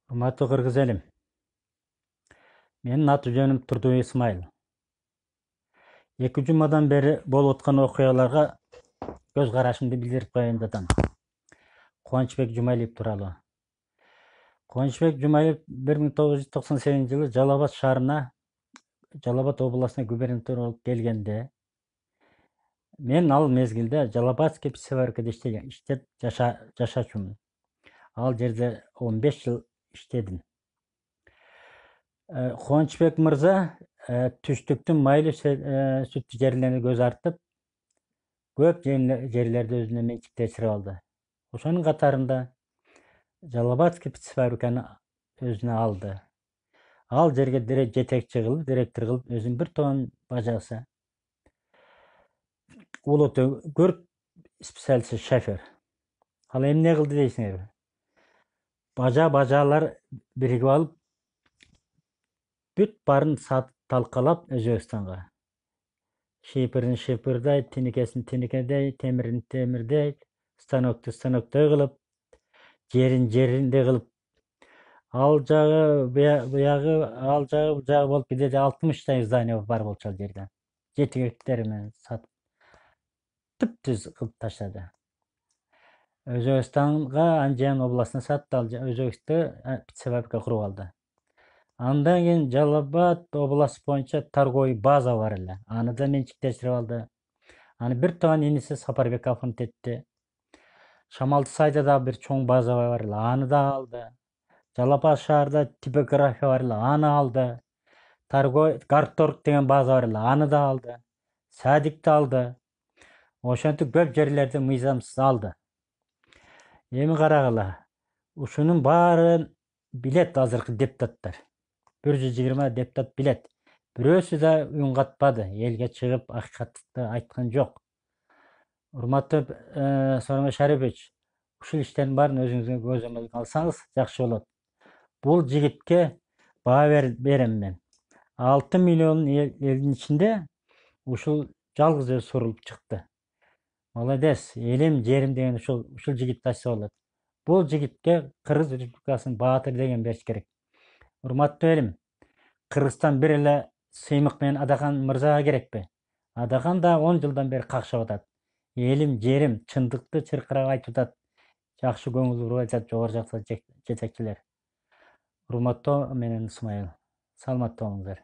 Урматтуу кыргыз элим, менин аты жөнүм Турдубек Исмаил. 2 жумадан бери болуп аткан окуяларга көз карашымды билдирип коеюн жатам. Кубанычбек Жумалиев тууралуу. Кубанычбек Жумалиев 1998-жылы Жалал Абад шаарына, Жалал Абад областына губернатор болуп келгенде, мен ал мезгилде Жалалабадский пивоваркада иштеп жашачумун. Ал жерде 15 жыл иштедим. Кубанычбек мырза түштүктүн майлуу сүттүү жерлерине көз артып, көп жерлерди өзүнө менчиктештирип алды. Ошонун катарында Жалалабадский пивоварканы өзүнө алды. Ал жерге жетекчи кылып, директор кылып, өзүнүн бир тоон бажасы. Улуты көрк специалист шофер. Ал эмне кылды дейсиңерби? Бажалар биригип алып, бүт барын сатып талкалап Өзбекстанга. Шипирин шипирдей, тинекесин тинекедей, темирин темирдей, станокты станоктой кылып, жерин жериндей кылып, ал жагы буягы, ал жагы бул жагы болуп кетет. 60 здание бар болчу ал жерде. Жетектери менен сатып түптүз кылып таштады. Өзбекстанга, Анжан областына сатты. Ал Өзбекстанда пивоварка куруп алды. Андан кийин Жалал Абад областы боюнча торговый база бар эле. Аны да менчиктештирип алды. Аны бир тоон иниси Сапарбек оформить Шамалды сайда да бир чоң база бар эле. Аны да алды. Жалал Абад шаарда типография бар эле. Аны алды. Гарторг деген база бар эле. Аны да алды. Садикти алды. Ошентип көп жерлерди мыйзамсыз алды. Эми карагыла. Ушунун баарын билет азыркы депутаттар. 120 депутат билет. Бирөөсү да үн катпады. Элге чыгып акыйкатты айткан жок. Урматтуу Сооронбай Шарипович, ушул иштердин баарын өзүңүзгө көзөмөлгө алсаңыз жакшы болот. Бул жигитке баа берем мен. 6 миллион элдин ичинде ушул жалгыз өзү сурулуп чыкты. Молодец, элим, жерим деген ушул жигит айтса болот. Бул жигитке Кыргыз Республикасынын баатыры деген бериш керек. Урматтуу элим, Кыргызстан бир эле сыймык менен Адахан мырзага керекпи? Адахан да 10 жылдан бери какшап атат. Элим, жерим, чындыкты чыркырап айтып атат. Жакшы көңүл буруп айтат жогору жактагы жетекчилер. Урматтуу менен Исмаил, саламатта болуңуздар.